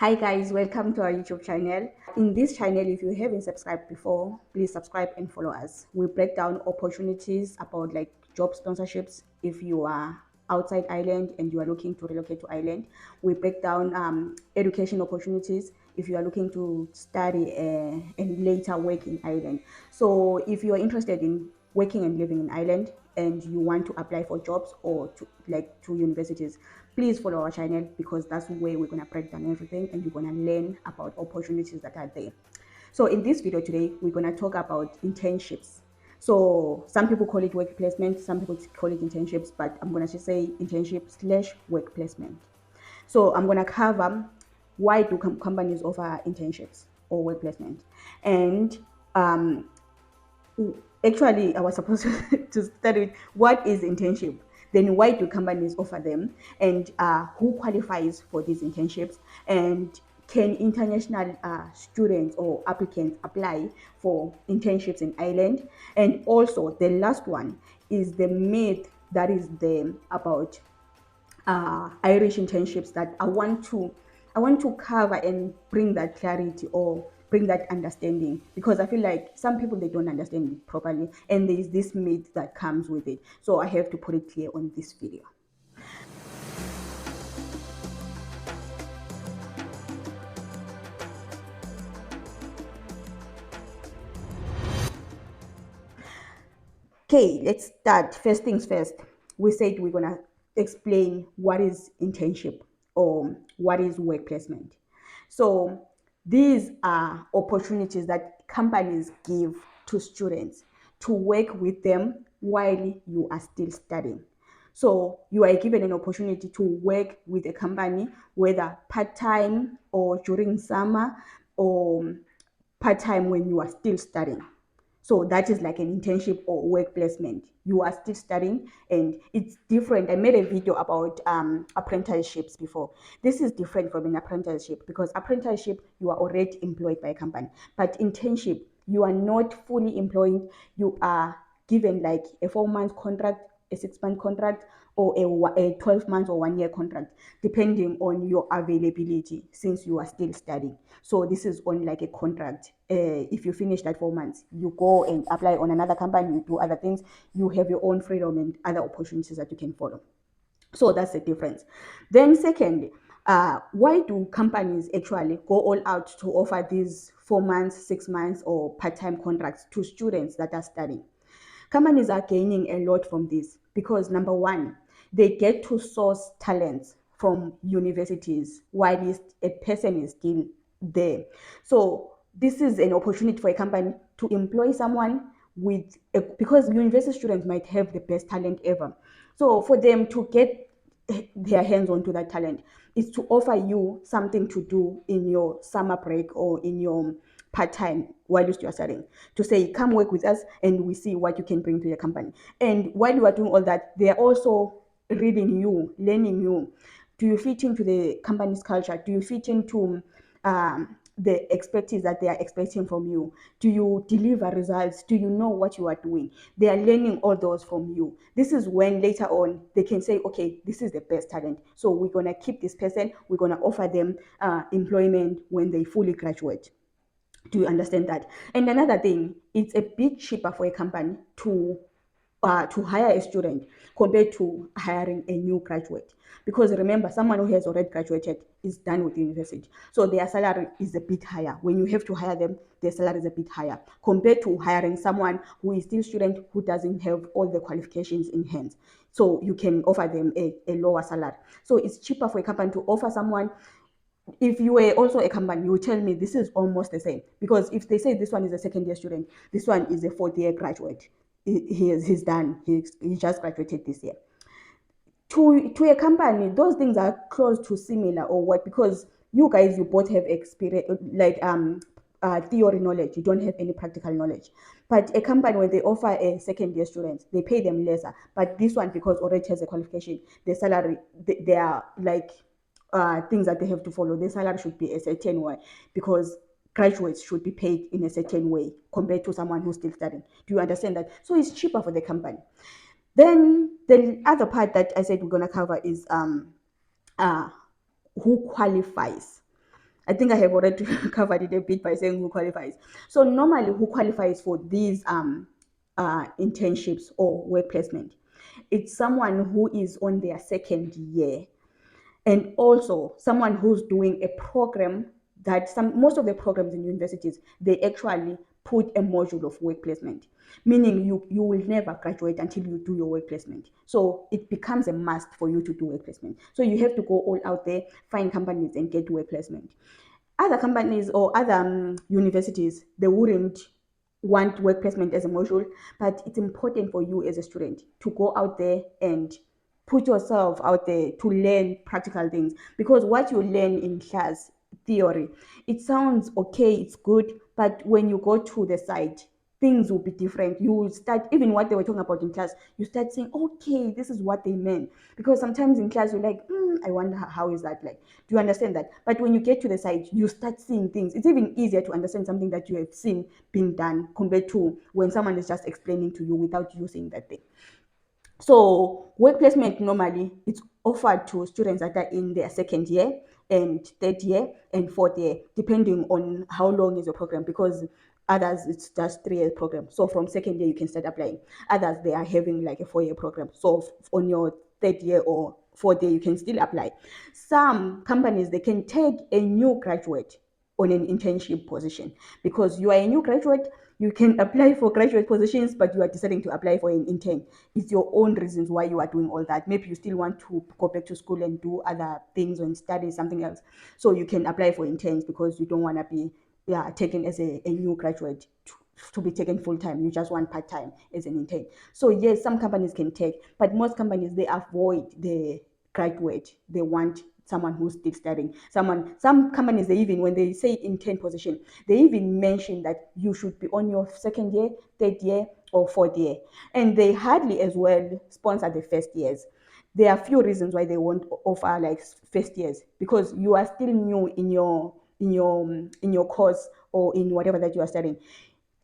Hi guys, welcome to our YouTube channel. In this channel, if you haven't subscribed before, please subscribe and follow us. We break down opportunities about like job sponsorships if you are outside Ireland and you are looking to relocate to Ireland. We break down education opportunities if you are looking to study and later work in Ireland. So if you are interested in working and living in Ireland and you want to apply for jobs or to universities, please follow our channel because that's where we're going to break down everything and you're going to learn about opportunities that are there. So in this video today, we're going to talk about internships. So some people call it work placement, some people call it internships, but I'm going to just say internship slash work placement. So I'm going to cover why do companies offer internships or work placement, and um, actually I was supposed to start with what is internship, then why do companies offer them, and who qualifies for these internships, and can international students or applicants apply for internships in Ireland. And also the last one is the myth that is there about Irish internships that I want to cover and bring that clarity or bring that understanding, because I feel like some people they don't understand it properly and there is this myth that comes with it. So I have to put it clear on this video. Okay, let's start. First things first. We said we're gonna explain what is internship or what is work placement. So these are opportunities that companies give to students to work with them while you are still studying. So you are given an opportunity to work with a company, whether part-time or during summer, or part-time when you are still studying. So that is like an internship or work placement. You are still studying and it's different. I made a video about apprenticeships before. This is different from an apprenticeship because apprenticeship, you are already employed by a company. But internship, you are not fully employed. You are given like a 4 month contract, a 6 month contract, or a 12 months or 1 year contract, depending on your availability since you are still studying. So this is on like a contract. If you finish that 4 months, you go and apply on another company, you do other things, you have your own freedom and other opportunities that you can follow. So that's the difference. Then second, why do companies actually go all out to offer these 4 months, 6 months, or part-time contracts to students that are studying? Companies are gaining a lot from this because number one, they get to source talents from universities while a person is still there. So this is an opportunity for a company to employ someone because university students might have the best talent ever. So for them to get their hands onto that talent is to offer you something to do in your summer break or in your part-time while you are studying, to say come work with us and we see what you can bring to your company. And while you are doing all that, they are also reading you, learning you. Do you fit into the company's culture? Do you fit into the expertise that they are expecting from you? Do you deliver results? Do you know what you are doing? They are learning all those from you. This is when later on they can say, okay, this is the best talent, so we're going to keep this person, we're going to offer them employment when they fully graduate. Do you understand that? And another thing, it's a bit cheaper for a company to hire a student compared to hiring a new graduate. Because remember, someone who has already graduated is done with university. So their salary is a bit higher. When you have to hire them, their salary is a bit higher compared to hiring someone who is still student who doesn't have all the qualifications in hand. So you can offer them a lower salary. So it's cheaper for a company to offer someone. If you were also a company, you would tell me this is almost the same, because if they say this one is a second year student, this one is a fourth year graduate, he's done, he just graduated this year. To a company, those things are close to similar or what, because you guys, you both have experience, like theory knowledge, you don't have any practical knowledge. But a company, when they offer a second year student, they pay them lesser. But this one, because already has a qualification, the salary, they are like things that they have to follow. Their salary should be a certain way because graduates should be paid in a certain way compared to someone who's still studying. Do you understand that? So it's cheaper for the company. Then the other part that I said we're gonna cover is uh, who qualifies. I think I have already covered it a bit by saying who qualifies. So normally, who qualifies for these internships or work placement? It's someone who is on their second year, and also someone who's doing a program that most of the programs in universities, they actually put a module of work placement, meaning you will never graduate until you do your work placement. So it becomes a must for you to do work placement. So you have to go all out there, find companies and get work placement. Other companies or other universities, they wouldn't want work placement as a module, but it's important for you as a student to go out there and put yourself out there to learn practical things, because what you learn in class theory, it sounds okay, it's good, but when you go to the site, things will be different. You will start, even what they were talking about in class, you start saying, okay, this is what they meant. Because sometimes in class you're like, I wonder how is that like. Do you understand that? But when you get to the site, you start seeing things. It's even easier to understand something that you have seen being done compared to when someone is just explaining to you without you saying that thing. So work placement normally it's offered to students that are in their second year and third year and fourth year, depending on how long is your program, because others it's just 3 year program. So from second year you can start applying. Others they are having like a 4 year program. So on your third year or fourth year you can still apply. Some companies they can take a new graduate on an internship position, because you are a new graduate, you can apply for graduate positions, but you are deciding to apply for an intern. It's your own reasons why you are doing all that. Maybe you still want to go back to school and do other things and study something else. So you can apply for interns because you don't want to be taken as a new graduate to be taken full time. You just want part time as an intern. So yes, some companies can take, but most companies they avoid the graduate. They want someone who's still studying. Some companies they even when they say intern position, they even mention that you should be on your second year, third year, or fourth year, and they hardly as well sponsor the first years. There are few reasons why they won't offer like first years, because you are still new in your course or in whatever that you are studying.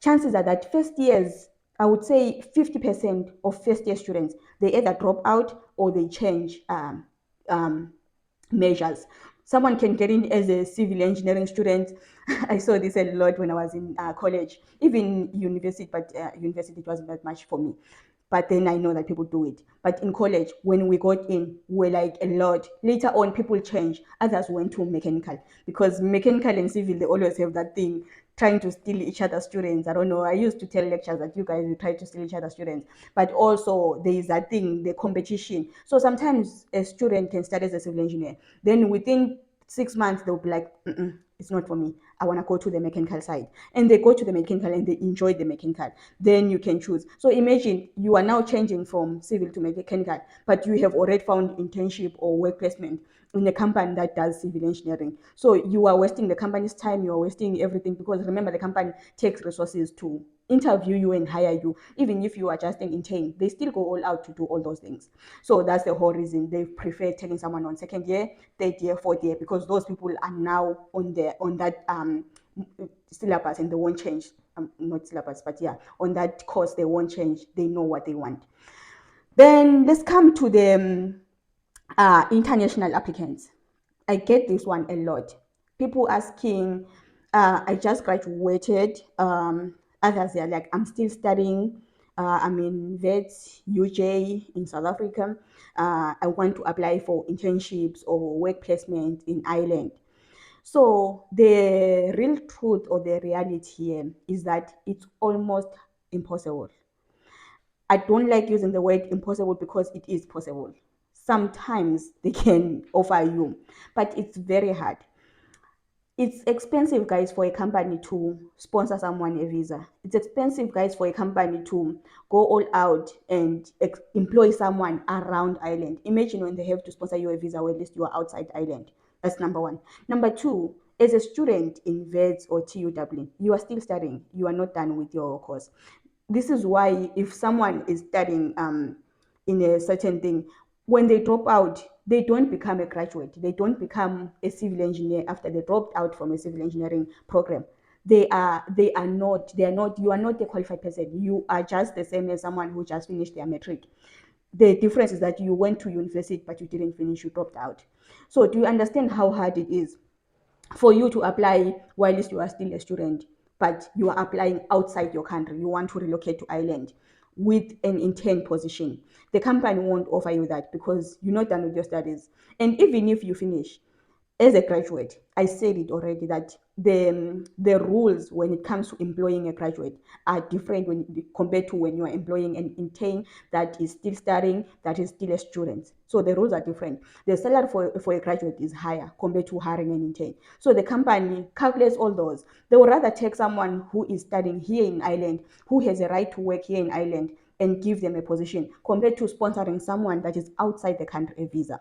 Chances are that first years, I would say 50% of first year students, they either drop out or they change um, measures. Someone can get in as a civil engineering student. I saw this a lot when I was in college, even university, but university it wasn't that much for me. But then I know that people do it. But in college, when we got in, we're like a lot. Later on, people change. Others went to mechanical, because mechanical and civil, they always have that thing trying to steal each other's students. I don't know. I used to tell lectures that you guys will try to steal each other's students. But also, there is that thing, the competition. So sometimes a student can start as a civil engineer. Then within 6 months, they'll be like, it's not for me. I want to go to the mechanical side. And they go to the mechanical and they enjoy the mechanical. Then you can choose. So imagine you are now changing from civil to mechanical, but you have already found internship or work placement in a company that does civil engineering. So you are wasting the company's time, you are wasting everything, because remember the company takes resources to interview you and hire you. Even if you are just an intern, they still go all out to do all those things. So that's the whole reason they prefer taking someone on second year, third year, fourth year, because those people are now on that syllabus and they won't change. Not syllabus, but yeah, on that course they won't change. They know what they want. Then let's come to the international applicants. I get this one a lot. People asking, I just graduated. Others are like, I'm still studying. I'm in VETS, UJ in South Africa. I want to apply for internships or work placement in Ireland. So the real truth or the reality here is that it's almost impossible. I don't like using the word impossible because it is possible. Sometimes they can offer you, but it's very hard. It's expensive, guys, for a company to sponsor someone a visa. It's expensive, guys, for a company to go all out and employ someone around Ireland. Imagine when they have to sponsor you a visa, or at least you are outside Ireland. That's number one. Number two, as a student in VETS or TU Dublin, you are still studying. You are not done with your course. This is why if someone is studying in a certain thing, when they drop out, they don't become a graduate. They don't become a civil engineer after they dropped out from a civil engineering program. You are not a qualified person. You are just the same as someone who just finished their matric. The difference is that you went to university but you didn't finish, you dropped out. So do you understand how hard it is? for you to apply while you are still a student, but you are applying outside your country, you want to relocate to Ireland with an intern position, the company won't offer you that because you're not done with your studies. And even if you finish, as a graduate, I said it already that the rules when it comes to employing a graduate are different when compared to when you are employing an intern that is still studying, that is still a student. So the rules are different. The salary for a graduate is higher compared to hiring an intern. So the company calculates all those. They would rather take someone who is studying here in Ireland, who has a right to work here in Ireland, and give them a position compared to sponsoring someone that is outside the country a visa.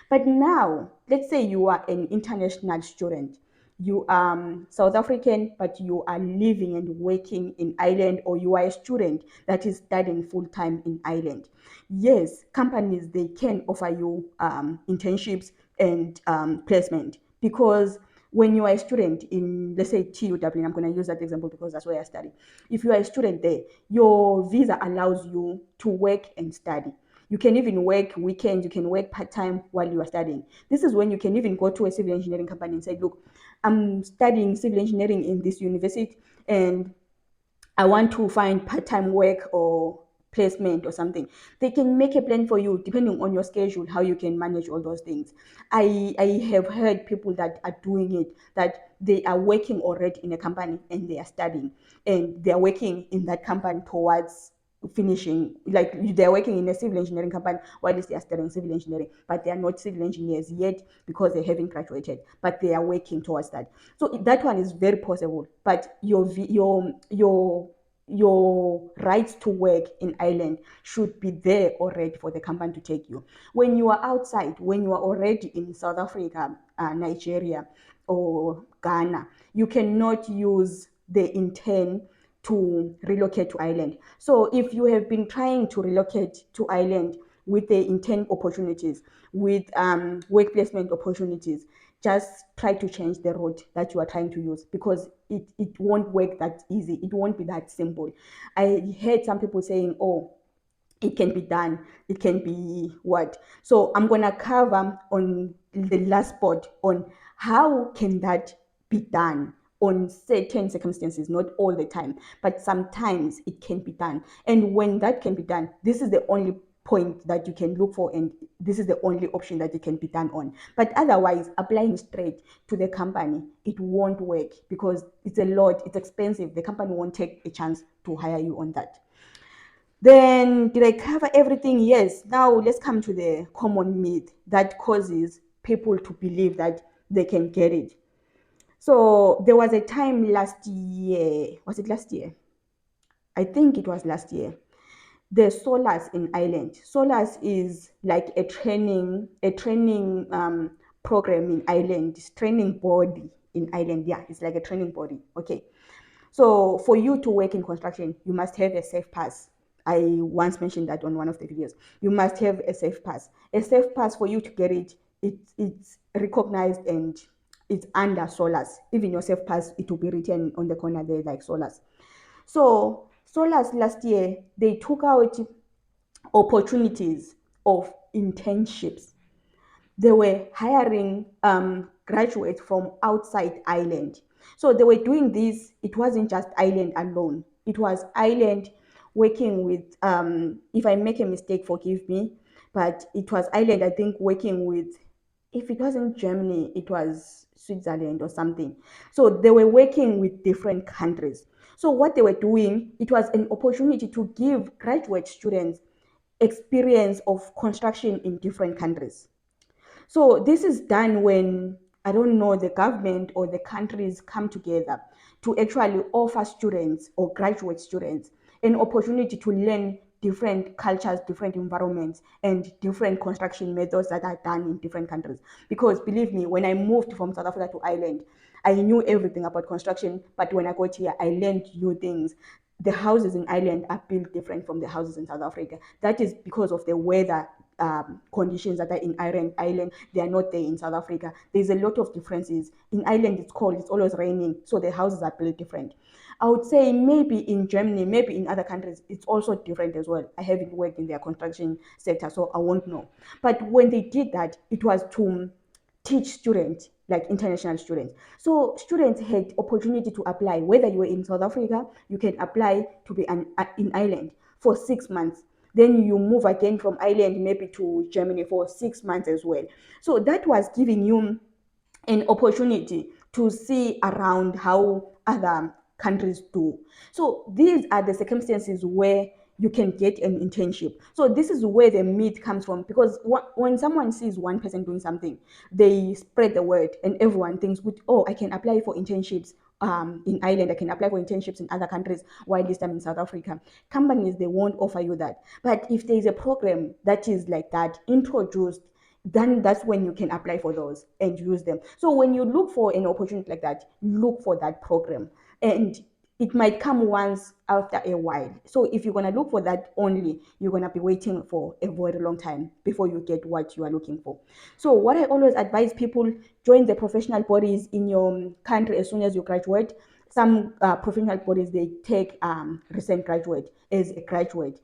But now, let's say you are an international student. You are South African, but you are living and working in Ireland, or you are a student that is studying full time in Ireland. Yes, companies they can offer you internships and placement because when you are a student in, let's say, TU Dublin, I'm going to use that example because that's where I study. If you are a student there, your visa allows you to work and study. You can even work weekends, you can work part-time while you are studying. This is when you can even go to a civil engineering company and say, look, I'm studying civil engineering in this university and I want to find part-time work or placement or something. They can make a plan for you depending on your schedule, how you can manage all those things. I have heard people that are doing it, that they are working already in a company and they are studying and they are working in that company towards finishing, like they're working in a civil engineering company while they are studying civil engineering, but they are not civil engineers yet because they haven't graduated, but they are working towards that. So that one is very possible, but your rights to work in Ireland should be there already for the company to take you. When you are outside, when you are already in South Africa, Nigeria, or Ghana, you cannot use the intern to relocate to Ireland. So if you have been trying to relocate to Ireland with the intern opportunities, with work placement opportunities, just try to change the route that you are trying to use because it won't work that easy. It won't be that simple. I heard some people saying, oh, it can be done, it can be what. So I'm gonna cover on the last spot on how can that be done on certain circumstances, not all the time, but sometimes it can be done. And when that can be done, this is the only point that you can look for, and this is the only option that it can be done on. But otherwise, applying straight to the company, it won't work because it's a lot, it's expensive. The company won't take a chance to hire you on that. Then, did I cover everything? Yes. Now, let's come to the common myth that causes people to believe that they can get it. So, there was a time last year, was it last year? I think it was last year. The Solas in Ireland. Solas is like a training program in Ireland, it's training body in Ireland. Yeah, it's like a training body. Okay. So for you to work in construction, you must have a safe pass. I once mentioned that on one of the videos. You must have a safe pass. A safe pass, for you to get it, it's recognized and it's under Solas. Even your safe pass, it will be written on the corner there like Solas. So Solas last year, they took out opportunities of internships. They were hiring graduates from outside Ireland. So they were doing this. It wasn't just Ireland alone. It was Ireland working with, if I make a mistake, forgive me, but it was Ireland, I think, working with, if it wasn't Germany, it was Switzerland or something. So they were working with different countries. So what they were doing, it was an opportunity to give graduate students experience of construction in different countries. So this is done when, I don't know, the government or the countries come together to actually offer students or graduate students an opportunity to learn different cultures, different environments, and different construction methods that are done in different countries. Because believe me, when I moved from South Africa to Ireland, I knew everything about construction, but when I got here, I learned new things. The houses in Ireland are built different from the houses in South Africa. That is because of the weather conditions that are in Ireland, they are not there in South Africa. There's a lot of differences. In Ireland, it's cold, it's always raining, so the houses are built different. I would say maybe in Germany, maybe in other countries, it's also different as well. I haven't worked in their construction sector, so I won't know. But when they did that, it was to teach students like international students. So students had opportunity to apply. Whether you were in South Africa, you can apply to be in Ireland for 6 months. Then you move again from Ireland maybe to Germany for 6 months as well. So that was giving you an opportunity to see around how other countries do. So these are the circumstances where you can get an internship. So this is where the myth comes from, because when someone sees one person doing something, they spread the word and everyone thinks, oh, I can apply for internships in Ireland, I can apply for internships in other countries, while this time in South Africa. Companies, they won't offer you that. But if there is a program that is like that introduced, then that's when you can apply for those and use them. So when you look for an opportunity like that, look for that program, and it might come once after a while. So if you're going to look for that only, you're going to be waiting for a very long time before you get what you are looking for. So what I always advise people, join the professional bodies in your country as soon as you graduate. Some professional bodies, they take recent graduate as a graduate.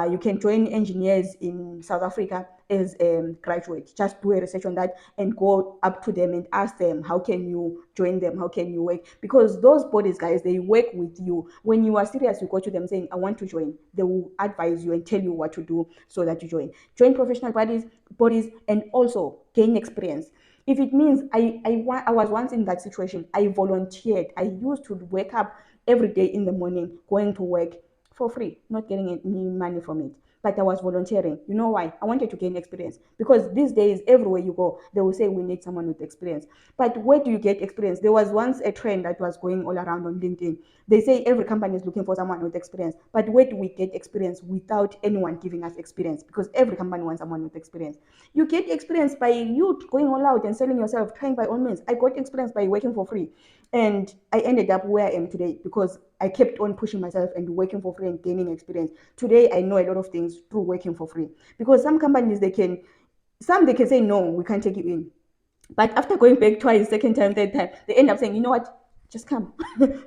You can join engineers in South Africa as a graduate. Just do a research on that and go up to them and ask them, how can you join them? How can you work? Because those bodies, guys, they work with you. When you are serious, you go to them saying, I want to join. They will advise you and tell you what to do so that you join. Join professional bodies, and also gain experience. If it means I was once in that situation, I volunteered. I used to wake up every day in the morning, going to work for free, not getting any money from it. But I was volunteering. You know why? I wanted to gain experience, because these days, everywhere you go, they will say we need someone with experience. But where do you get experience? There was once a trend that was going all around on LinkedIn. They say every company is looking for someone with experience. But where do we get experience without anyone giving us experience? Because every company wants someone with experience. You get experience by you going all out and selling yourself, trying by all means. I got experience by working for free. And I ended up where I am today because I kept on pushing myself and working for free and gaining experience. Today, I know a lot of things through working for free. Because some companies, they can say, no, we can't take you in. But after going back twice, second time, third time, they end up saying, you know what? Just come,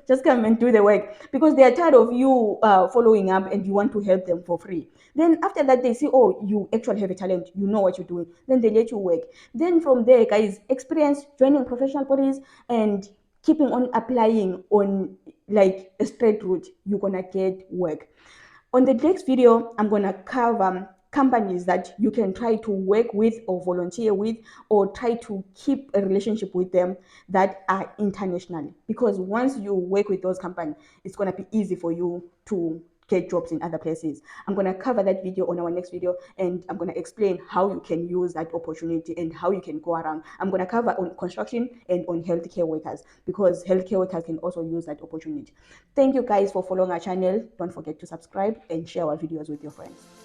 just come and do the work, because they are tired of you following up and you want to help them for free. Then after that, they see, oh, you actually have a talent, you know what you're doing. Then they let you work. Then from there, guys, experience, joining professional bodies, and keeping on applying on like a straight route, you're gonna get work. On the next video, I'm going to cover companies that you can try to work with or volunteer with, or try to keep a relationship with them that are international. Because once you work with those companies, it's going to be easy for you to get jobs in other places. I'm going to cover that video on our next video, and I'm going to explain how you can use that opportunity and how you can go around. I'm going to cover on construction and on healthcare workers, because healthcare workers can also use that opportunity. Thank you guys for following our channel. Don't forget to subscribe and share our videos with your friends.